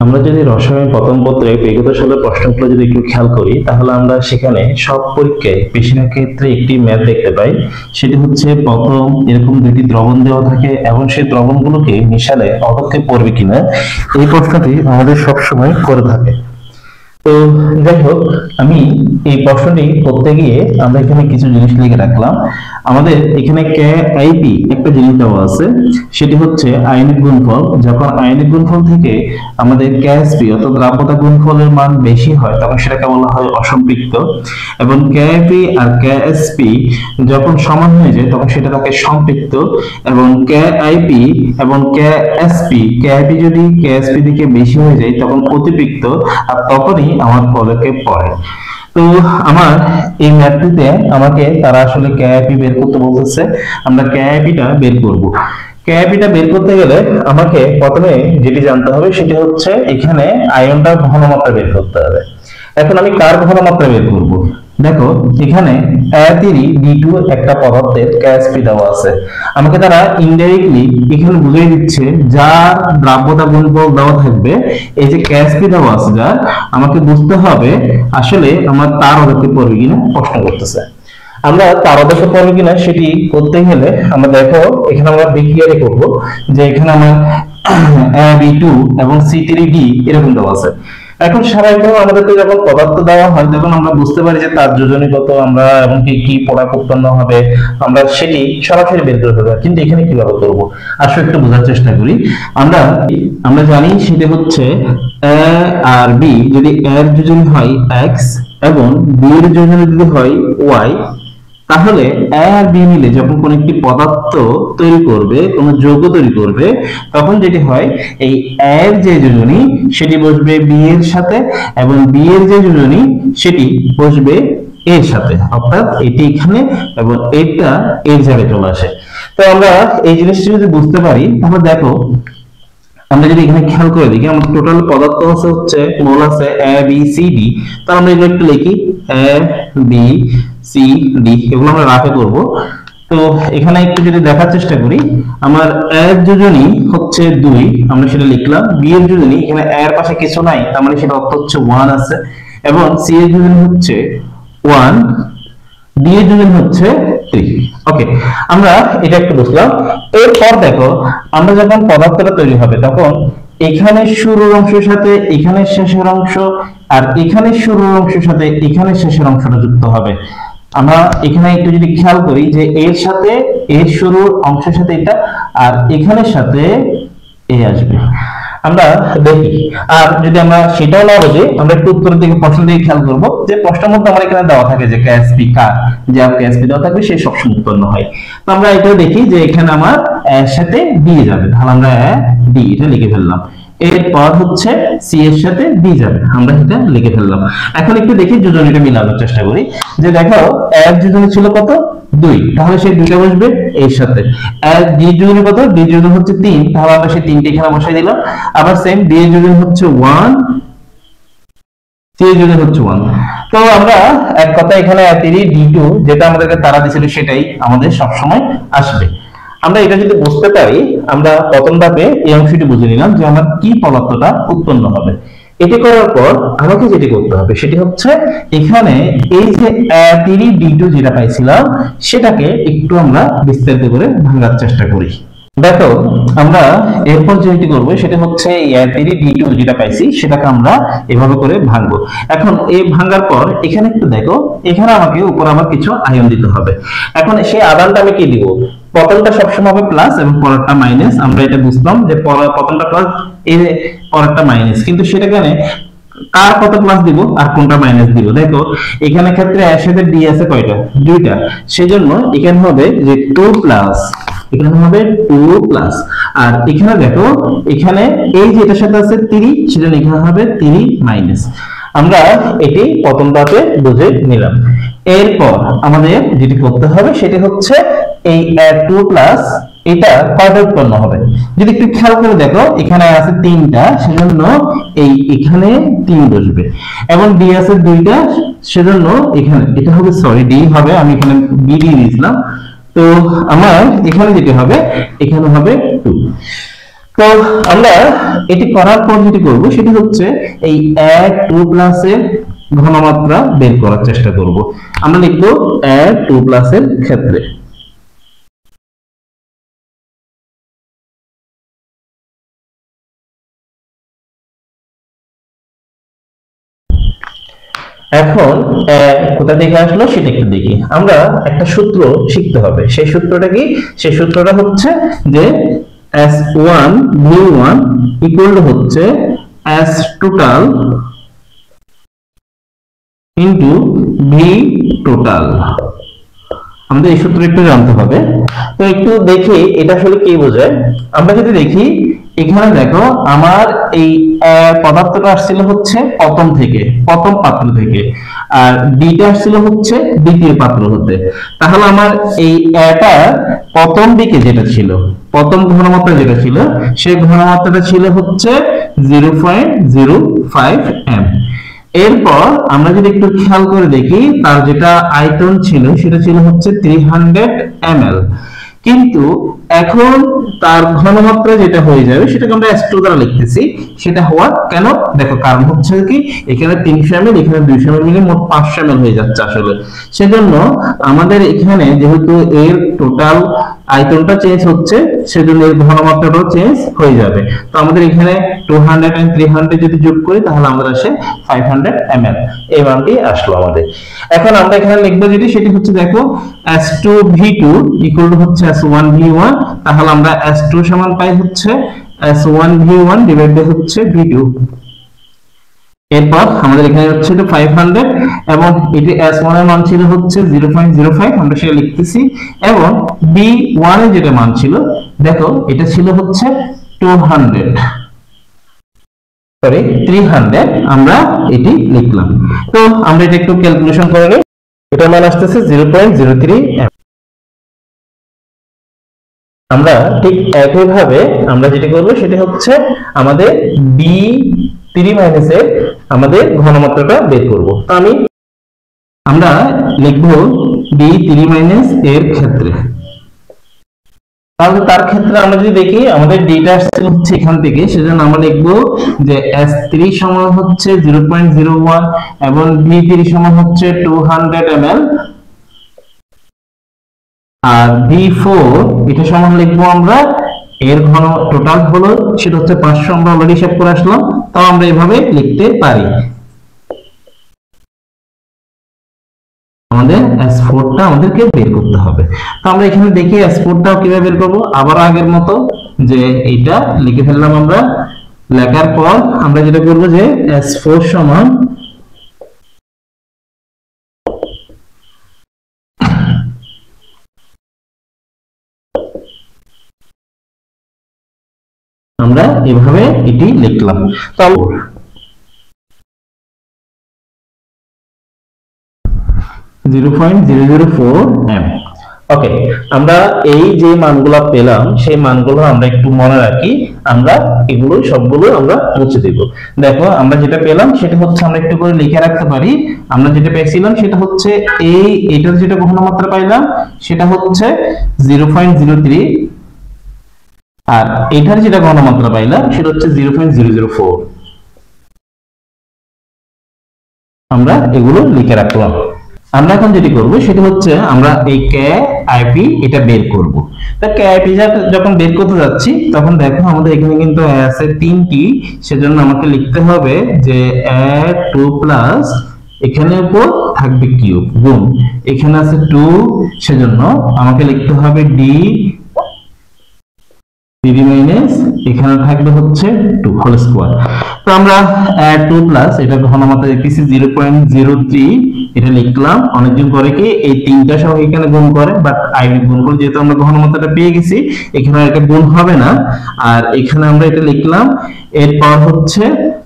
আমরা যদি রসায়ন প্রথম পত্রে বিগত সালের প্রশ্নগুলো যদি একটু খেয়াল করি তাহলে আমরা সেখানে সব পরীক্ষায় বেশিরভাগ ক্ষেত্রে একটি ম্যাথ দেখতে পাই। সেটি হচ্ছে প্রথম এরকম দুটি দ্রবণ দেওয়া থাকে এবং সেই দ্রবণগুলোকে মিশালে অপক্ষে পড়বে কিনা এই প্রশ্নটি আমাদের সবসময় করে থাকে। তো যাই হোক, আমি এই প্রশ্নটি করতে গিয়ে আমরা এখানে কিছু জিনিস লিখে রাখলাম। আমাদের এখানে KIP একটা জিনিস দেওয়া আছে, সেটি হচ্ছে আয়নিক গুণফল। যখন আয়নিক গুণফল থেকে আমাদের KSP অর্থাৎ দ্রাব্যতা গুণফলের মান বেশি হয় তখন সেটাকে বলা হয় অসম্পৃক্ত, এবং KIP আর KSP যখন সমান হয়ে যায় তখন সেটা থাকে সম্পৃক্ত, এবং KIP এবং KSP যদি KSP থেকে বেশি হয়ে যায় তখন অতিপৃক্ত, আর তখনই আমার পদক্ষেপ পড়ে। তো আমার এই ম্যাথটিতে আমাকে তারা আসলে KIP বের করতে বলতেছে। আমরা KIP-টা বের করব। KIP-টা বের করতে গেলে আমাকে প্রথমে যেটি জানতে হবে সেটি হচ্ছে এখানে আয়নটার ঘনমাত্রা বের করতে হবে। এখন আমি কার ঘনমাত্রা বের করব? দেখো এখানে A3D2 একটা পদার্থের KSP দেওয়া আছে। আমাকে তারা ইনডাইরেক্টলি এখানে বুঝিয়ে দিচ্ছে যার দ্রাব্যতা গুণফল দেওয়া থাকবে, এই যে KSP দেওয়া আছে যার, আমাকে বুঝতে হবে আসলে আমার তার অদক্ষে পড়বে কিনা প্রশ্ন করতেছে। আমরা তার অদক্ষে পড়বে কিনা সেটি করতে গেলে আমরা দেখো এখানে আমরা বিক্রিয়ারে করব যে এখানে আমার AB2 এবং C3D এরকম দেওয়া আছে। এখন স্বাভাবিকভাবে আমাদেরকে যখন পদার্থ দেওয়া হয় তখন আমরা বুঝতে পারি যে তার যোজনী কত, আমরা এবং কি প্রোডাক্ট উৎপন্ন হবে আমরা সেটি সরাসরি বের করে ফেলবো। কিন্তু এখানে কিভাবে করব আসলে একটু বোঝার চেষ্টা করি। আমরা জানি সেটা হচ্ছে A আর B যদি A এর যোজনী হয় X এবং B এর যোজনী যদি হয় Y, তাহলে A আর B মিলে যখন কোন একটি পদার্থ তৈরি করবে, কোন যৌগ তৈরি করবে, তখন যেটি হয় এই A এর যে যোজনী সেটি বসবে B এর সাথে এবং B এর যে যোজনী সেটি বসবে A এর সাথে, অর্থাৎ এটি এখানে এবং এটা এর জায়গায় চলে আসে। তো আমরা এই জিনিসটি যদি বুঝতে পারি তাহলে দেখো আমরা যদি এখানে খেয়াল করে দেখি আমাদের টোটাল পদার্থ হচ্ছে মোল আছে A B C D। তাহলে আমরা এগুলো একটু লিখি A B C D, এগুলো আমরা রাফে করব। তো এখানে একটু যদি দেখার চেষ্টা করি, আমার A এর যোজনী হচ্ছে 2, আমরা সেটা লিখলাম। B এর যোজনী এখানে A এর পাশে কিছু নাই, তার মানে সেটা অর্থ হচ্ছে 1 আছে, এবং C এর যোজনী হচ্ছে 1, D এর যোজনী হচ্ছে 3। ওকে, আমরা এটা একটু বুঝলাম। এরপর দেখো আমরা যখন পদার্থটা তৈরি হবে তখন এখানে শুরুর অংশের সাথে এখানে শেষের অংশ আর এখানে শুরুর অংশের সাথে এখানে শেষের অংশটা যুক্ত হবে। আমরা এখানে একটু যদি খেয়াল করি যে এর সাথে এর শুরুর অংশের সাথে এটা আর এখানের সাথে এ আসবে, আমরা দেখি। আর যদি আমরা সেটাও না বুঝি আমরা একটু উত্তরের দিকে প্রশ্ন দিকে খেয়াল করব যে প্রশ্নের মধ্যে আমার এখানে দেওয়া থাকে যে KSP কার, যে KSP দেওয়া থাকবে সে সবসময় উৎপন্ন হয়। তো আমরা এটা দেখি যে এখানে আমার এর সাথে ডি যাবে, তাহলে আমরা ডি এটা লিখে ফেললাম। এরপর হচ্ছে সি এর সাথে ডি যাবে, আমরা এটা লিখে ফেললাম। এখন একটু দেখি যোজনীটা মিলানোর চেষ্টা করি। যে দেখো এর যোজনী ছিল কত 2, তাহলে সেই 2টা বসবে এর সাথে। আর ডি এর যোজনী কত, ডি এর যোজনী হচ্ছে 3, তাহলে আমরা সেই 3টা এখানে বসাই দিলাম। আবার সেম ডি এর যোজনী হচ্ছে 1, সি এর যোজনী হচ্ছে 1। তো আমরা এক কথা এখানে A3D2 যেটা আমাদেরকে তারা দিয়েছিল সেটাই আমাদের সব সময় আসবে। আমরা এটা যদি বুঝতে পারি আমরা প্রথম ধাপে এই অংশটি বুঝে নিলাম যে আমার কি পদার্থটা উৎপন্ন হবে। এটি করার পর আমাকে যেটি করতে হবে সেটি হচ্ছে এখানে এই যে A3D2 যেটা পাইছিলাম সেটাকে একটু আমরা বিস্তারিত করে ভাঙার চেষ্টা করি। দেখো আমরা এরপর যেটি করবো সেটা হচ্ছে A3D2 যেটা পাইছি সেটাকে আমরা এভাবে করে ভাঙবো। এখন এই ভাঙার পর এখানে একটু দেখো, এখানে আমাকে উপর আবার কিছু আয়ন দিতে হবে। এখন সেই আদানটা আমি কি দিব, প্রথমটা সবসময় হবে প্লাস এবং পরেরটা মাইনাস। আমরা এটা বুঝলাম যে প্রথমটা প্লাস এর পরেরটা মাইনাস, কিন্তু সেটা কেন কার কত প্লাস দিব আর কোনটা মাইনাস দিব। দেখো এখানে ক্ষেত্রে এর সাথে ডি আছে কয়টা, 2টা, সেজন্য এখানে হবে যে 2 প্লাস, এখানে হবে 2 প্লাস। আর এখানে দেখো এখানে এই যে এটার সাথে আছে 3, সেজন্য এখানে হবে 3 মাইনাস। আমরা এটি প্রথম ধাপে বুঝে নিলাম। এরপর আমাদের যেটি করতে হবে সেটি হচ্ছে এই 2 প্লাস এটা কয়টা উৎপন্ন হবে যদি একটু খেয়াল করে দেখো, এখানে আছে 3টা, সেজন্য এই এখানে 3 বসবে, এবং ডি আছে 2টা, সেজন্য এখানে এটা হবে, সরি ডি হবে, আমি এখানে বি দিয়ে দিয়েছিলাম। তো আমার এখানে যেটা হবে এখানে হবে 2। তো আমরা এটি করার পর যেটি করব সেটি হচ্ছে এই 1 2 প্লাস এর ঘনমাত্রা বের করার চেষ্টা করব। আমরা লিখব 1 2 প্লাস এর ক্ষেত্রে। এখন কোথা থেকে আসলো সেটা একটু দেখি। আমরা একটা সূত্র শিখতে হবে। সেই সূত্রটা কি? সেই সূত্রটা হচ্ছে যে S1 V1 ইকুয়াল টু হচ্ছে S total into V total. আমাদের এই সূত্র একটু জানতে হবে। তো একটু দেখি এটা আসলে কি বোঝায়। আমরা যদি দেখি এখানে দেখো আমার এই পদার্থটা আসছিল হচ্ছে প্রথম থেকে, প্রথম পাত্র থেকে, আর ডিটা আসছিল হচ্ছে দ্বিতীয় পাত্র হতে। তাহলে আমার এই এটা প্রথম দিকে যেটা ছিল, প্রথম ঘনমাত্রা যেটা ছিল, সেই ঘনমাত্রাটা ছিল হচ্ছে 0.05 m। এরপর আমরা যদি একটু খেয়াল করে দেখি তার যেটা আয়তন ছিল সেটা ছিল হচ্ছে 300 ml, কিন্তু এখন তার ঘনমাত্রা যেটা হয়ে যাবে সেটাকে আমরা S2 দ্বারা লিখতেছি। সেটা হওয়ার কেন দেখো, কারণ হচ্ছে কি এখানে 300 ml এখানে 200 ml মিলে মোট 500 ml হয়ে যাচ্ছে আসলে। সেজন্য আমাদের এখানে যেহেতু এর টোটাল আয়তনটা চেঞ্জ হচ্ছে সেজন্য এর ঘনমাত্রাটাও চেঞ্জ হয়ে যাবে। তো আমাদের এখানে 200 and 300 যদি যোগ করি তাহলে আমাদের আসে 500 ml, এই মানটি আসলো আমাদের। এখন আমরা এখানে লিখবো যেটি সেটি হচ্ছে দেখো S2V2 ইকুয়াল টু হচ্ছে S1V1। তাহলে আমরা S2 সমান পাই হচ্ছে S1V1 ডিভাইড বাই হচ্ছে V2। এরপর আমাদের এখানে হচ্ছে 500 এবং এটি S1 এর মান ছিল হচ্ছে 0.05, আমরা সেটা লিখতেছি। এবং B1 এর যেটা মান ছিল দেখো এটা ছিল হচ্ছে 300, আমরা এটি লিখলাম। তো আমরা এটা একটু ক্যালকুলেশন করে নিই। এটা মান আসতেছে 0.03 m। আমরা ঠিক একই ভাবে আমরা যেটা করব সেটা হচ্ছে আমাদের B3 মাইনাস এর আমাদের ঘনমাত্রাটা বের করব। তো আমরা লিখব B3 মাইনাস এর ক্ষেত্রে। তাহলে তার ক্ষেত্রে আমরা যদি দেখি আমাদের ডেটা আসছে হচ্ছে এখান থেকে, সেজন্য আমরা লিখব যে S3 সমান হচ্ছে 0.01 এবং B3 সমান হচ্ছে 200 ml, আর B4 এটা সমান লিখবো আমরা এর ঘন টোটাল হলো সেটা হচ্ছে 500, আমরা অলরেডি হিসাব করে আসলাম। তাও আমরা এভাবে লিখতে পারি। আমাদের S4 টা আমাদেরকে বের করতে হবে। তো আমরা এখানে দেখি S4 টাও কিভাবে বের করব। আবার আগের মতো যে এটা লিখে ফেললাম। আমরা লেখার পর আমরা যেটা করব যে S4 সমান আমরা এভাবে এটি লিখলাম। তো 0.004 m। ওকে, আমরা এই যে মানগুলো পেলাম সেই মানগুলো আমরা একটু মনে রাখি। আমরা এগুলো সবগুলো আমরা মুছে দেব। দেখো আমরা যেটা পেলাম সেটা হচ্ছে আমরা একটু করে লিখে রাখতে পারি। আমরা যেটা পেয়েছিলাম সেটা হচ্ছে এটার যেটা ঘনমাত্রা পাইলাম সেটা হচ্ছে 0.03, আর এটার যেটা ঘনমাত্রা পাইলাম সেটা হচ্ছে 0.004। আমরা এগুলো লিখে রাখলাম। আমরা এখন যেটি করব সেটা হচ্ছে আমরা এই KIP এটা বের করব। তো KIP যখন বের করতে যাচ্ছি তখন দেখো আমাদের এখানে কিন্তু আছে 3টি, সেজন্য আমাকে লিখতে হবে যে 2 প্লাস এখানে উপর থাকবে কিউব গুণ এখানে আছে 2, সেজন্য আমাকে লিখতে হবে D3 মাইনাস এখানে থাকবে হচ্ছে 2 হোল স্কয়ার। তো আমরা 2 প্লাস এটা ঘনমাত্রা দেখতেছি 0.03 এটা লিখলাম। অনেকজন করে কি এই তিনটা সহ এখানে গুণ করে, বাট আইডি গুণ করে যেহেতু আমরা ঘনমাত্রাটা পেয়ে গেছি এখানে এটা গুণ হবে না, আর এখানে আমরা এটা লিখলাম। এরপর হচ্ছে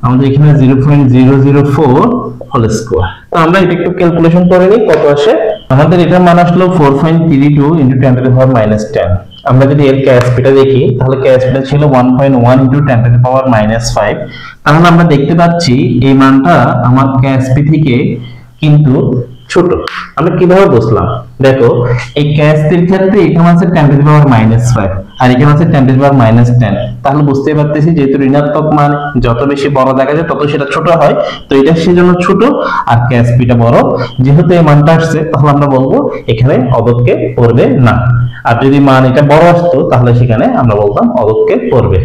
আমাদের এখানে 0.004 হোল স্কয়ার। তো আমরা এটা একটু ক্যালকুলেশন করে নিই কত আসে। আমাদের এটার মান আসলো 4.32 × 10⁻⁻10। আমরা যদি এর ক্যাসপিটা দেখি তাহলে ক্যাসপিটা ছিল 1.1 × 10⁻⁵। তাহলে আমরা দেখতে পাচ্ছি এই মানটা আমার ক্যাসপি থেকে কিন্তু ছোট। আমরা কিভাবে বুঝলাম? দেখো, এই ক্যাসটির ক্ষেত্রে এখানে আছে 10 টু দি পাওয়ার -5 আর এখানে আছে 10 টু দি পাওয়ার -10। তাহলে বুঝতেই পারতেছি যেহেতু ঋণাত্মক মান যত বেশি বড় দেখা যায় তত সেটা ছোট হয়, তো এটা সেজন্য ছোট আর ক্যাস পিটা বড়। যেহেতু এই মানটা আসছে তাহলে আমরা বলবো এখানে অদক্ষেপ পড়বে না। আর যদি মান এটা বড় আসতো তাহলে সেখানে আমরা বলতাম অদক্ষেপ পড়বে।